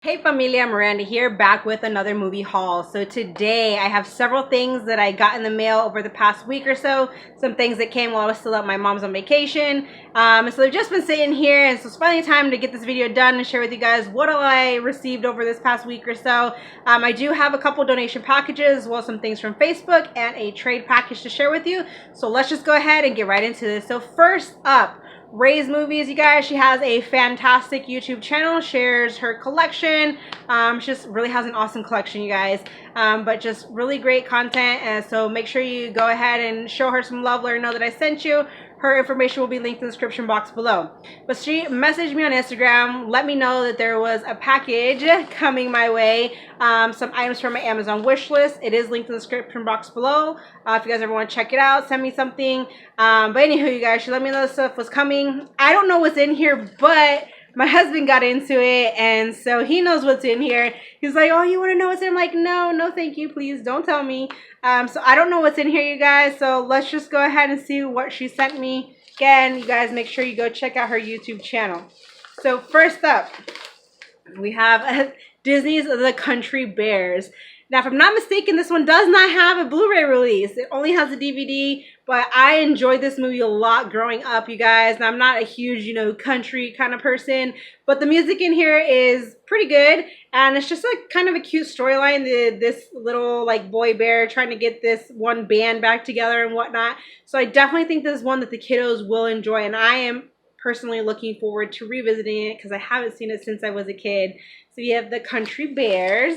Hey familia, Miranda here, back with another movie haul. So today I have several things that I got in the mail over the past week or so. Some things that came while I was still at my mom's on vacation. So they've just been sitting here, and so it's finally time to get this video done and share with you guys what all I received over this past week or so. I do have a couple donation packages, as well as some things from Facebook and a trade package to share with you. So let's just go ahead and get right into this. So first up, Ray's Movies, you guys. She has a fantastic YouTube channel, shares her collection. She just really has an awesome collection, you guys. But just really great content, and so make sure you go ahead and show her some love, let her know that I sent you. Her information will be linked in the description box below. But she messaged me on Instagram, let me know that there was a package coming my way. Some items from my Amazon wish list. It is linked in the description box below. If you guys ever want to check it out, send me something. But anywho, you guys, she let me know stuff was coming. I don't know what's in here, but my husband got into it, and so he knows what's in here. He's like, oh, you want to know what's in? I'm like, no, thank you, please don't tell me. So I don't know what's in here, you guys, so let's just go ahead and see what she sent me. Again, you guys, make sure you go check out her YouTube channel. So first up, we have Disney's The Country Bears. Now, if I'm not mistaken, this one does not have a Blu-ray release. It only has a DVD, but I enjoyed this movie a lot growing up, you guys. Now, I'm not a huge, country kind of person, but the music in here is pretty good, and it's just like kind of a cute storyline. This little like boy bear trying to get this one band back together and whatnot. So I definitely think this is one that the kiddos will enjoy, and I am personally looking forward to revisiting it because I haven't seen it since I was a kid. So you have The Country Bears.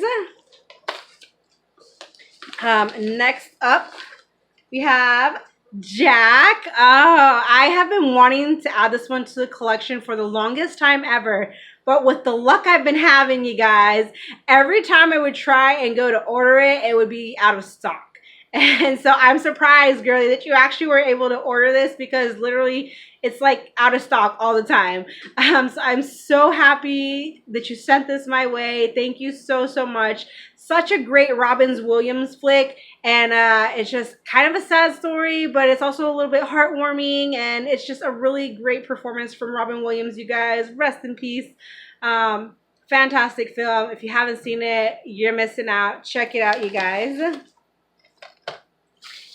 Next up, we have Jack. Oh, I have been wanting to add this one to the collection for the longest time ever. But with the luck I've been having, you guys, every time I would try and go to order it, it would be out of stock. And so I'm surprised, girlie, that you actually were able to order this, because literally it's like out of stock all the time. So I'm so happy that you sent this my way. Thank you so much. Such a great Robin Williams flick, and it's just kind of a sad story, but it's also a little bit heartwarming, and it's just a really great performance from Robin Williams, you guys. Rest in peace. Fantastic film. If you haven't seen it, you're missing out. Check it out, you guys.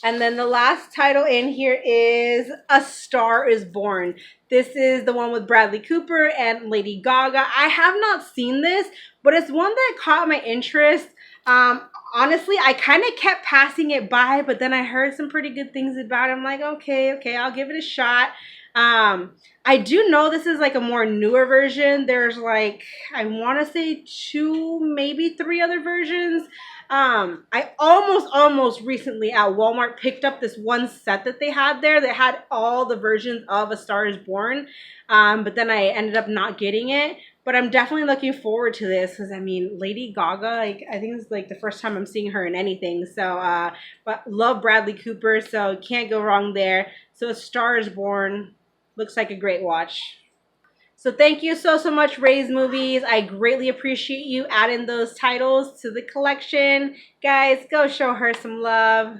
And then the last title in here is A Star is Born. This is the one with Bradley Cooper and Lady Gaga. I have not seen this, but it's one that caught my interest. Honestly, I kind of kept passing it by, but then I heard some pretty good things about it. I'm like, okay, I'll give it a shot. I do know this is like a more newer version. There's like, I want to say 2, maybe 3 other versions. I almost recently at Walmart picked up this one set that they had there that had all the versions of A Star is Born. But then I ended up not getting it. But I'm definitely looking forward to this because, I mean, Lady Gaga, like, I think it's like the first time I'm seeing her in anything. So, but love Bradley Cooper, so can't go wrong there. So A Star is Born looks like a great watch. So thank you so much, Ray's Movies. I greatly appreciate you adding those titles to the collection. Guys, go show her some love.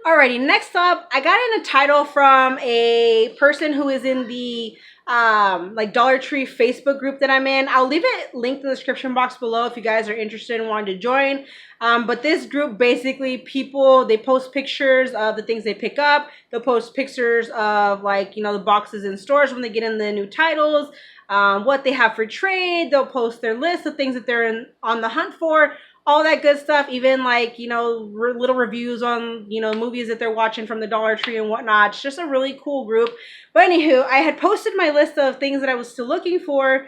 Alrighty, next up, I got in a title from a person who is in the like Dollar Tree Facebook group that I'm in. I'll leave it linked in the description box below if you guys are interested and wanted to join. But this group, basically, people, they post pictures of the things they pick up. They'll post pictures of, like, the boxes in stores when they get in the new titles, what they have for trade. They'll post their list of things that they're on the hunt for. All that good stuff, even like, little reviews on, movies that they're watching from the Dollar Tree and whatnot. It's just a really cool group. But anywho, I had posted my list of things that I was still looking for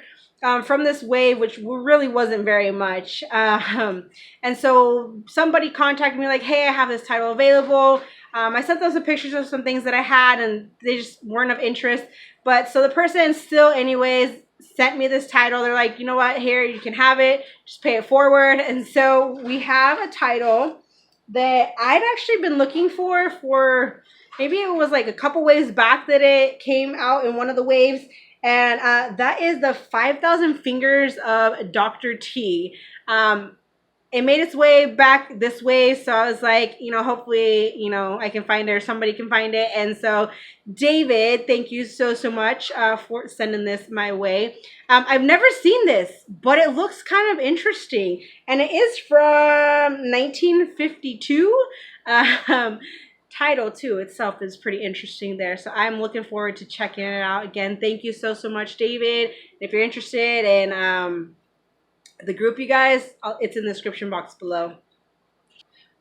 from this wave, which really wasn't very much. And so somebody contacted me like, hey, I have this title available. I sent them some pictures of some things that I had, and they just weren't of interest. But so the person still anyways sent me this title. They're like, you know what, here, you can have it, just pay it forward. And so we have a title that I'd actually been looking for maybe it was like a couple waves back that it came out in one of the waves, and that is the 5,000 Fingers of Dr. T. it made its way back this way. So I was like, hopefully, I can find it or somebody can find it. And so David, thank you so much for sending this my way. I've never seen this, but it looks kind of interesting. And it is from 1952. Title too itself is pretty interesting there. So I'm looking forward to checking it out. Again, thank you so much, David. If you're interested in the group, you guys, it's in the description box below.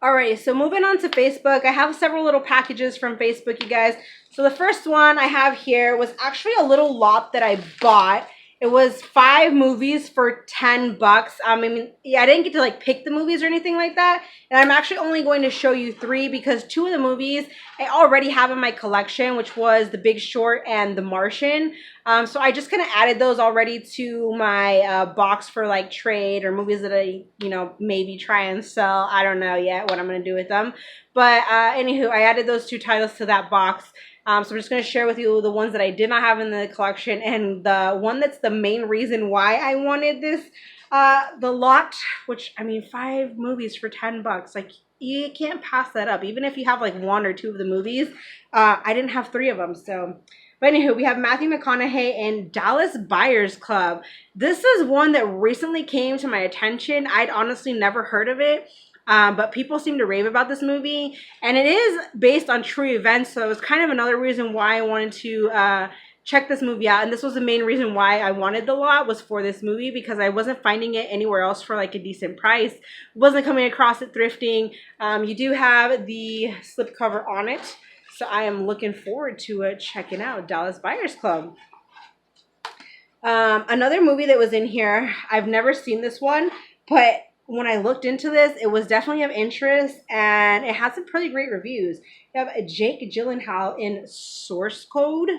Alright, so moving on to Facebook, I have several little packages from Facebook, you guys. So the first one I have here was actually a little lot that I bought. It was 5 movies for $10. I mean, yeah, I didn't get to like pick the movies or anything like that. And I'm actually only going to show you 3 because 2 of the movies I already have in my collection, which was The Big Short and The Martian. So I just kind of added those already to my box for like trade or movies that I, maybe try and sell. I don't know yet what I'm going to do with them. But anywho, I added those 2 titles to that box. So I'm just going to share with you the ones that I did not have in the collection, and the one that's the main reason why I wanted this, the lot, which, I mean, 5 movies for $10. Like, you can't pass that up. Even if you have like 1 or 2 of the movies, I didn't have 3 of them. So, but anywho, we have Matthew McConaughey in Dallas Buyers Club. This is one that recently came to my attention. I'd honestly never heard of it. But people seem to rave about this movie, and it is based on true events, so it was kind of another reason why I wanted to check this movie out. And this was the main reason why I wanted the lot, was for this movie, because I wasn't finding it anywhere else for like a decent price. Wasn't coming across it thrifting. You do have the slipcover on it, so I am looking forward to checking out Dallas Buyers Club. Another movie that was in here, I've never seen this one, but when I looked into this, it was definitely of interest, and it had some pretty great reviews. You have Jake Gyllenhaal in Source Code.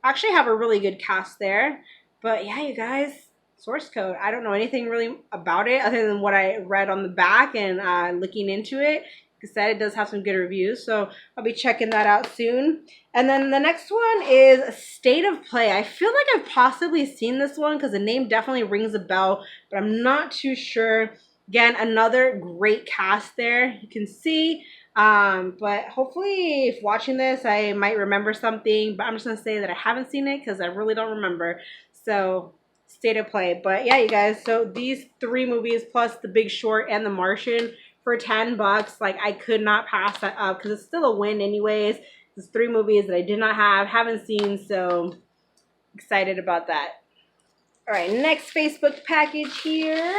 I actually have a really good cast there. But yeah, you guys, Source Code. I don't know anything really about it other than what I read on the back and looking into it. Like I said, it does have some good reviews, so I'll be checking that out soon. And then the next one is State of Play. I feel like I've possibly seen this one because the name definitely rings a bell, but I'm not too sure. Again, another great cast there, you can see. But hopefully, if watching this, I might remember something. But I'm just going to say that I haven't seen it because I really don't remember. So, State of Play. But yeah, you guys, so these 3 movies plus The Big Short and The Martian for $10, like, I could not pass that up because it's still a win anyways. There's 3 movies that I did not have, haven't seen, so excited about that. All right, next Facebook package here.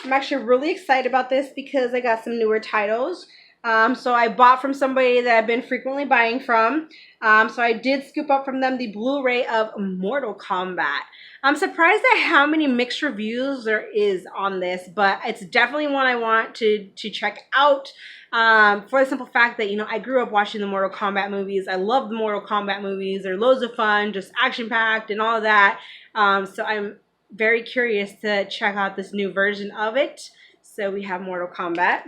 I'm actually really excited about this because I got some newer titles. So I bought from somebody that I've been frequently buying from. So I did scoop up from them the Blu-ray of Mortal Kombat. I'm surprised at how many mixed reviews there is on this, but it's definitely one I want to check out. For the simple fact that, I grew up watching the Mortal Kombat movies. I love the Mortal Kombat movies. They're loads of fun, just action-packed and all of that. So I'm very curious to check out this new version of it. So we have Mortal Kombat.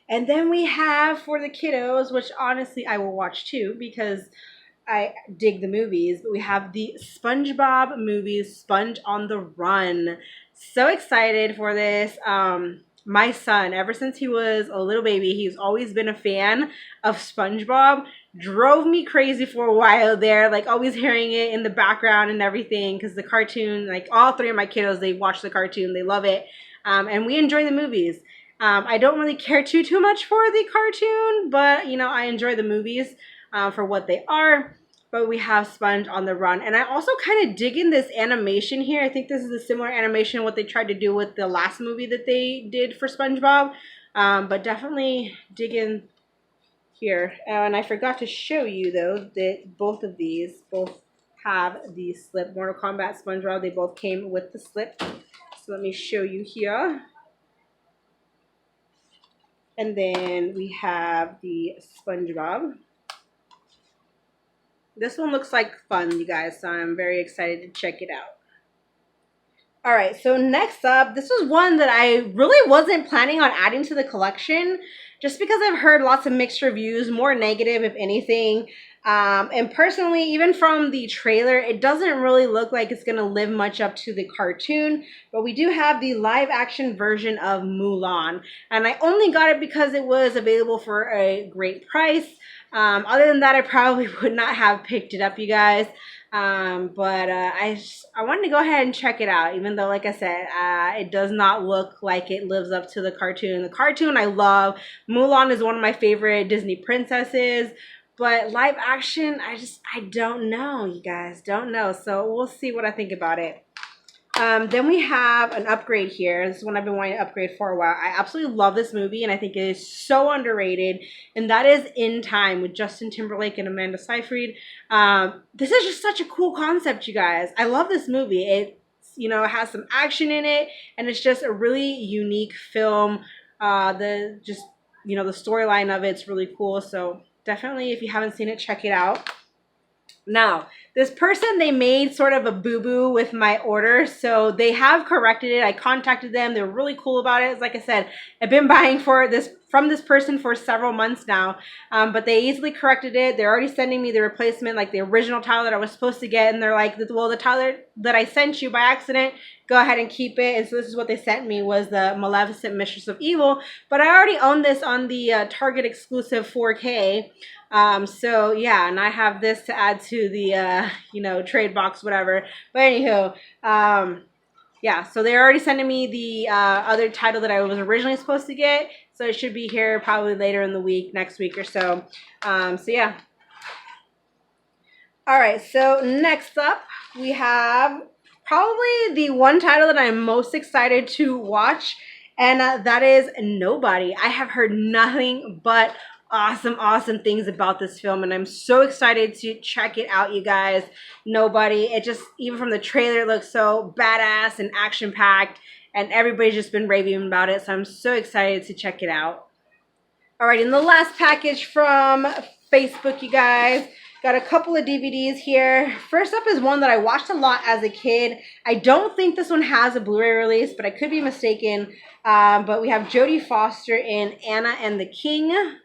And then we have for the kiddos, which honestly I will watch too because I dig the movies. But we have the SpongeBob movies, Sponge on the Run. So excited for this. My son, ever since he was a little baby, he's always been a fan of SpongeBob. Drove me crazy for a while there, like always hearing it in the background and everything, because the cartoon, like all 3 of my kiddos, they watch the cartoon, they love it, and we enjoy the movies. I don't really care too much for the cartoon, but I enjoy the movies for what they are. But we have Sponge on the Run, and I also kind of dig in this animation here. I think this is a similar animation what they tried to do with the last movie that they did for SpongeBob, but definitely dig in here. And I forgot to show you though that both of these have the slip. Mortal Kombat, SpongeBob, they both came with the slip. So let me show you here. And then we have the SpongeBob. This one looks like fun, you guys, so I'm very excited to check it out. All right, so next up, this was one that I really wasn't planning on adding to the collection just because I've heard lots of mixed reviews, more negative if anything. And personally, even from the trailer, it doesn't really look like it's going to live much up to the cartoon. But we do have the live action version of Mulan. And I only got it because it was available for a great price. Other than that, I probably would not have picked it up, you guys. But I wanted to go ahead and check it out, even though, like I said, it does not look like it lives up to the cartoon. The cartoon I love. Mulan is one of my favorite Disney princesses. But live action, I don't know, you guys. Don't know. So we'll see what I think about it. Then we have an upgrade here. This is one I've been wanting to upgrade for a while. I absolutely love this movie, and I think it is so underrated. And that is In Time with Justin Timberlake and Amanda Seyfried. This is just such a cool concept, you guys. I love this movie. It has some action in it, and it's just a really unique film. The storyline of it's really cool. So definitely, if you haven't seen it, check it out. Now, this person, they made sort of a boo-boo with my order, so they have corrected it. I contacted them. They're really cool about it. Like I said, I've been buying from this person for several months now, but they easily corrected it. They're already sending me the replacement, like the original title that I was supposed to get, and they're like, well, the title that I sent you by accident, go ahead and keep it. And so this is what they sent me, was the Maleficent Mistress of Evil, but I already own this on the Target exclusive 4K. So yeah, and I have this to add to the, trade box, whatever. But anywho, yeah, so they're already sending me the other title that I was originally supposed to get. So it should be here probably later in the week, next week or so. So yeah. All right, so next up we have probably the one title that I'm most excited to watch, and that is Nobody. I have heard nothing but awesome things about this film, and I'm so excited to check it out, you guys. Nobody, it just, even from the trailer, it looks so badass and action-packed, and everybody's just been raving about it, so I'm so excited to check it out. Alright, in the last package from Facebook, you guys, got a couple of DVDs here. First up is one that I watched a lot as a kid. I don't think this one has a Blu-ray release, but I could be mistaken. But we have Jodie Foster in Anna and the King.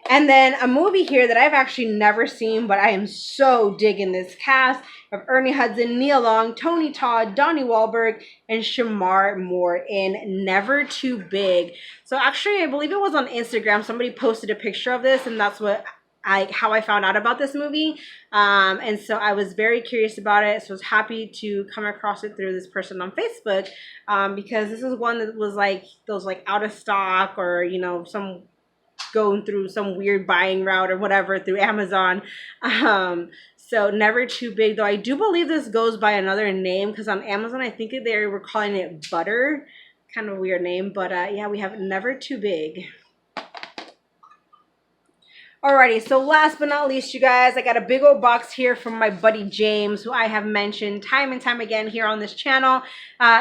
And then a movie here that I've actually never seen, but I am so digging this cast of Ernie Hudson, Nia Long, Tony Todd, Donnie Wahlberg, and Shamar Moore in Never Too Big. So actually, I believe it was on Instagram. Somebody posted a picture of this, and that's how I found out about this movie. And so I was very curious about it. So I was happy to come across it through this person on Facebook, because this is one that was like those like out of stock, or some going through some weird buying route or whatever through Amazon. So Never Too Big, though I do believe this goes by another name, because on Amazon I think they were calling it Butter. Kind of a weird name, but yeah, we have Never Too Big. Alrighty, so last but not least, you guys, I got a big old box here from my buddy James, who I have mentioned time and time again here on this channel.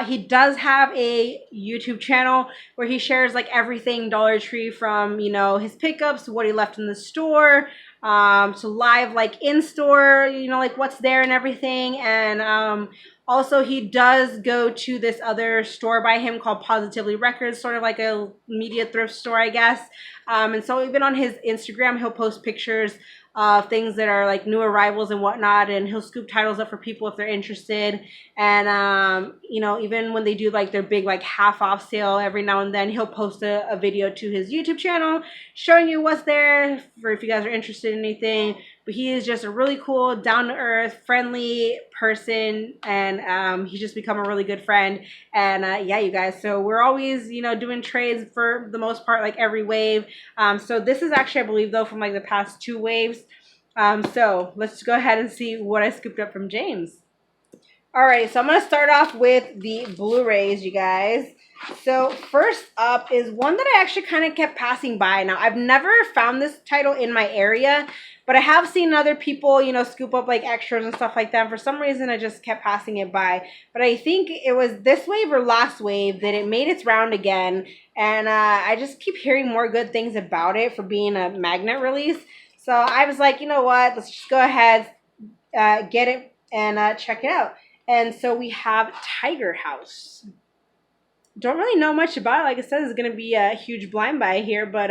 He does have a YouTube channel where he shares like everything Dollar Tree, from, his pickups to what he left in the store, to live like in-store, like what's there and everything. And also, he does go to this other store by him called Positively Records, sort of like a media thrift store, I guess. And so even on his Instagram, he'll post pictures of things that are like new arrivals and whatnot, and he'll scoop titles up for people if they're interested. And even when they do like their big like half off sale, every now and then he'll post a video to his YouTube channel showing you what's there for if you guys are interested in anything. But he is just a really cool, down-to-earth, friendly person, and he's just become a really good friend. And yeah, you guys, so we're always, doing trades for the most part, like every wave. So this is actually, I believe, though, from like the past 2 waves. So let's go ahead and see what I scooped up from James. Alright, so I'm going to start off with the Blu-rays, you guys. So first up is one that I actually kind of kept passing by. Now, I've never found this title in my area, but I have seen other people, scoop up like extras and stuff like that. And for some reason, I just kept passing it by. But I think it was this wave or last wave that it made its round again. And I just keep hearing more good things about it for being a magnet release. So I was like, you know what, let's just go ahead, get it, and check it out. And so we have Tiger House. Don't really know much about it. Like I said, it's going to be a huge blind buy here, but,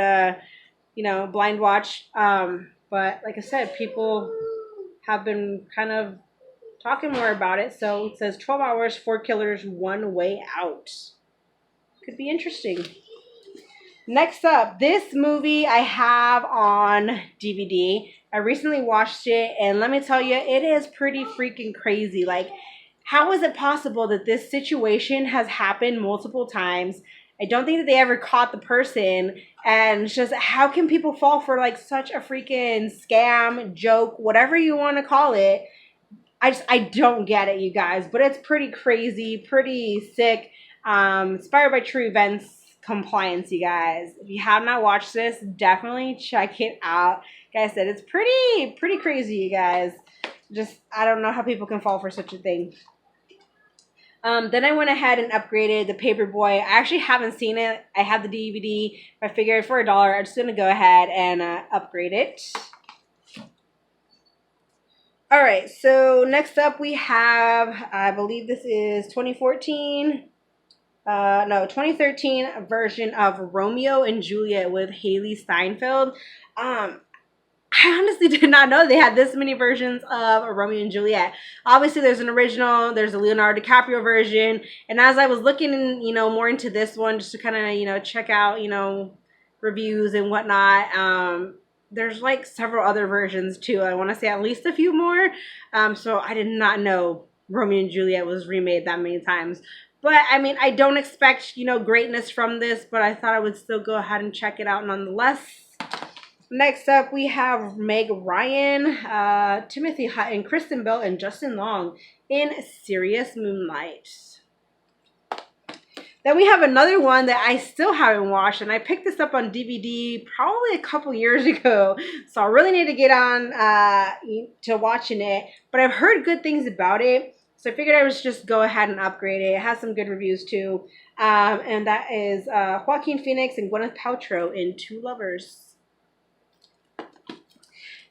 blind watch. But like I said, people have been kind of talking more about it. So it says 12 hours, 4 killers, one way out. Could be interesting. Next up, this movie I have on DVD. I recently watched it, and let me tell you, it is pretty freaking crazy. Like, how is it possible that this situation has happened multiple times? I don't think that they ever caught the person. And it's just, how can people fall for like such a freaking scam, joke, whatever you want to call it? I don't get it, you guys. But it's pretty crazy, pretty sick. Inspired by true events. Compliance, you guys. If you have not watched this, definitely check it out. Like I said, it's pretty crazy, you guys. Just, I don't know how people can fall for such a thing. Then I went ahead and upgraded the Paperboy. I actually haven't seen it. I have the DVD. I figured for $1, I'm just going to go ahead and upgrade it. All right, so next up we have, I believe this is 2013 version of Romeo and Juliet with Haley Steinfeld. I honestly did not know they had this many versions of Romeo and Juliet. Obviously, there's an original, there's a Leonardo DiCaprio version, and as I was looking, more into this one, just to kind of, check out, reviews and whatnot, there's like several other versions too. I want to say at least a few more. So I did not know Romeo and Juliet was remade that many times. But, I mean, I don't expect, greatness from this, but I thought I would still go ahead and check it out nonetheless. Next up, we have Meg Ryan, Timothy Hutton, Kristen Bell, and Justin Long in Serious Moonlight. Then we have another one that I still haven't watched, and I picked this up on DVD probably a couple years ago, so I really need to get on to watching it. But I've heard good things about it. So I figured I would just go ahead and upgrade it. It has some good reviews too. And that is Joaquin Phoenix and Gwyneth Paltrow in Two Lovers.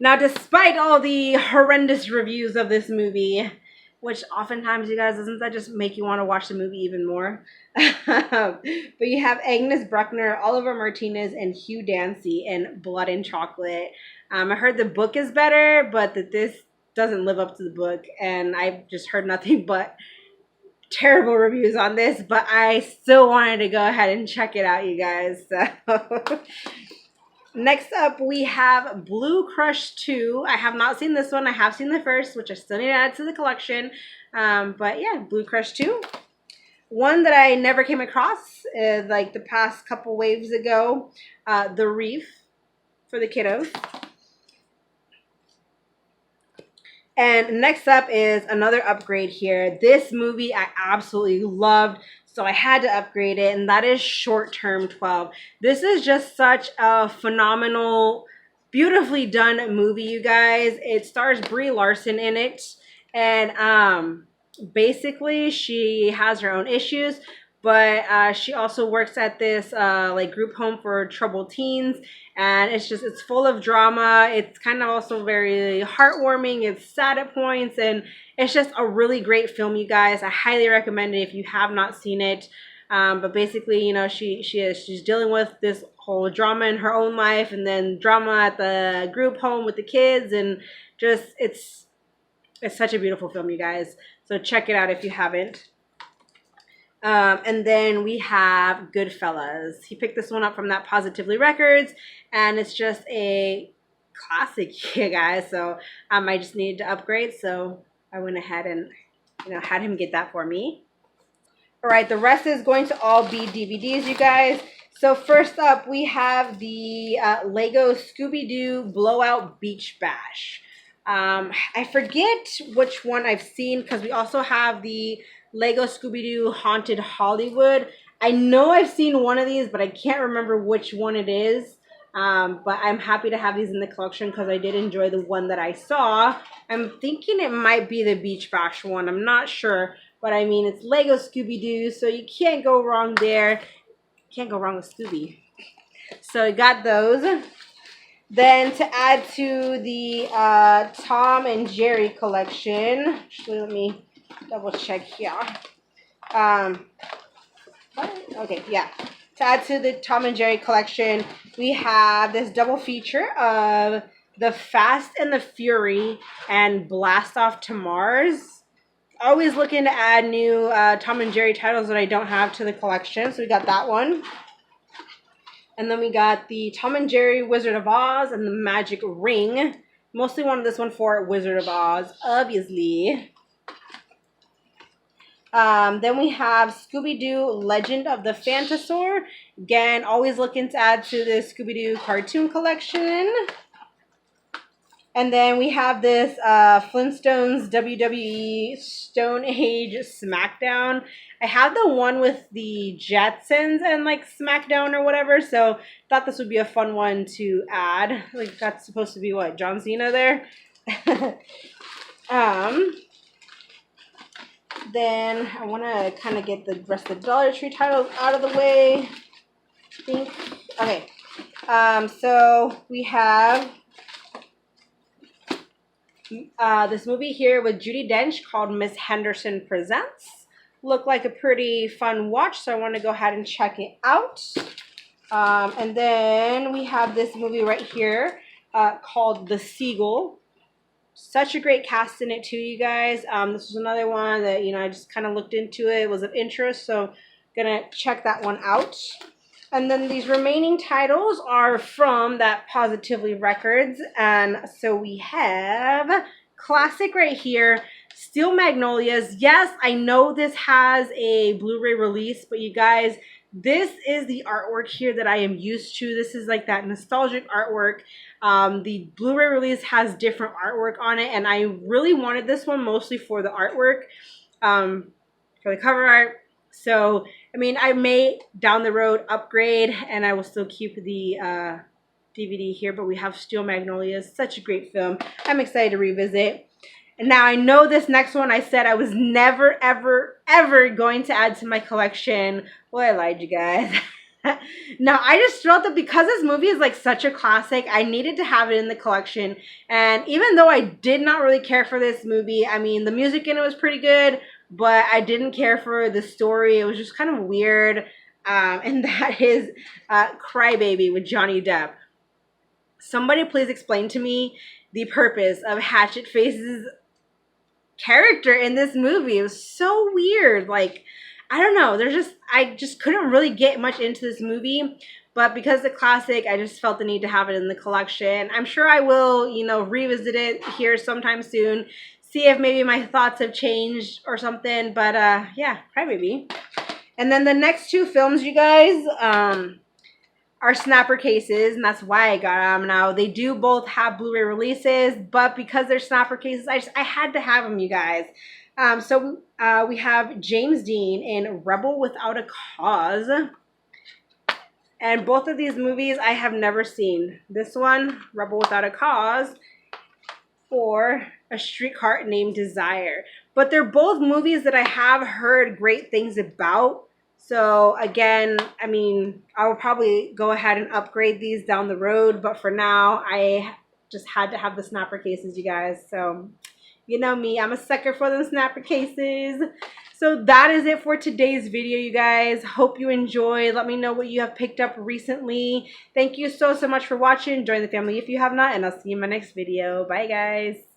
Now, despite all the horrendous reviews of this movie, which oftentimes, you guys, doesn't that just make you want to watch the movie even more? But you have Agnes Bruckner, Oliver Martinez, and Hugh Dancy in Blood and Chocolate. I heard the book is better, but that this doesn't live up to the book, and I've just heard nothing but terrible reviews on this, but I still wanted to go ahead and check it out, you guys. So next up, we have Blue Crush 2. I have not seen this one. I have seen the first, which I still need to add to the collection. But yeah, Blue Crush 2. One that I never came across, like the past couple waves ago, The Reef for the kiddos. And next up is another upgrade here. This movie I absolutely loved, so I had to upgrade it, and that is Short Term 12. This is just such a phenomenal, beautifully done movie, you guys. It stars Brie Larson in it, and basically she has her own issues, but she also works at this like group home for troubled teens. And it's full of drama. It's kind of also very heartwarming. It's sad at points. And it's just a really great film, you guys. I highly recommend it if you have not seen it. But basically, she's dealing with this whole drama in her own life. And then drama at the group home with the kids. And just, it's such a beautiful film, you guys. So check it out if you haven't. And then we have Goodfellas. He picked this one up from That Positively Records, and it's just a classic, you guys. So I just needed to upgrade, so I went ahead and had him get that for me. All right, the rest is going to all be DVDs, you guys. So first up, we have the Lego Scooby-Doo Blowout Beach Bash. I forget which one I've seen, because we also have the Lego Scooby-Doo Haunted Hollywood. I know I've seen one of these, but I can't remember which one it is. But I'm happy to have these in the collection because I did enjoy the one that I saw. I'm thinking it might be the Beach Bash one. I'm not sure. But I mean, it's Lego Scooby-Doo, so you can't go wrong there. Can't go wrong with Scooby. So I got those. Then to add to the Tom and Jerry collection, actually let me double check here. Okay, yeah. To add to the Tom and Jerry collection, we have this double feature of the Fast and the Fury and Blast Off to Mars. Always looking to add new Tom and Jerry titles that I don't have to the collection. So we got that one. And then we got the Tom and Jerry Wizard of Oz and the Magic Ring. Mostly wanted this one for Wizard of Oz, obviously. Then we have Scooby-Doo Legend of the Phantasaur. Again, always looking to add to the Scooby-Doo cartoon collection. And then we have this Flintstones WWE Stone Age SmackDown. I have the one with the Jetsons and like SmackDown or whatever, so thought this would be a fun one to add. Like that's supposed to be what, John Cena there? Then I want to kind of get the rest of the Dollar Tree titles out of the way. I think. Okay. So we have this movie here with Judi Dench called Miss Henderson Presents. Looked like a pretty fun watch, so I want to go ahead and check it out. And then we have this movie right here called The Seagull. Such a great cast in it too, you guys. This was another one that, you know, I just kind of looked into it. It was of interest, so gonna check that one out. And then these remaining titles are from that Positively Records. And so we have classic right here, Steel Magnolias. Yes, I know this has a Blu-ray release, but you guys, this is the artwork here that I am used to. This is like that nostalgic artwork. The Blu-ray release has different artwork on it, and I really wanted this one mostly for the artwork, for the cover art. So, I mean, I may down the road upgrade, and I will still keep the DVD here, but we have Steel Magnolias. Such a great film. I'm excited to revisit. And now I know this next one I said I was never, ever, ever going to add to my collection. Well, I lied, you guys. Now, I just felt that because this movie is like such a classic, I needed to have it in the collection. And even though I did not really care for this movie, I mean, the music in it was pretty good, but I didn't care for the story. It was just kind of weird. And that is Crybaby with Johnny Depp. Somebody please explain to me the purpose of Hatchet Face's character in this movie. It was so weird. Like, I don't know. I just couldn't really get much into this movie. But because it's a classic, I just felt the need to have it in the collection. I'm sure I will, you know, revisit it here sometime soon. See if maybe my thoughts have changed or something. But yeah, Crybaby. And then the next two films, you guys, are snapper cases, and that's why I got them. Now, they do both have Blu-ray releases, but because they're snapper cases, I had to have them, you guys. So we have James Dean in Rebel Without a Cause. And both of these movies I have never seen. This one, Rebel Without a Cause, or A Streetcar Named Desire. But they're both movies that I have heard great things about. So again, I mean, I will probably go ahead and upgrade these down the road. But for now, I just had to have the snapper cases, you guys. So you know me, I'm a sucker for them snapper cases. So that is it for today's video, you guys. Hope you enjoyed. Let me know what you have picked up recently. Thank you so much for watching. Join the family if you have not, and I'll see you in my next video. Bye, guys.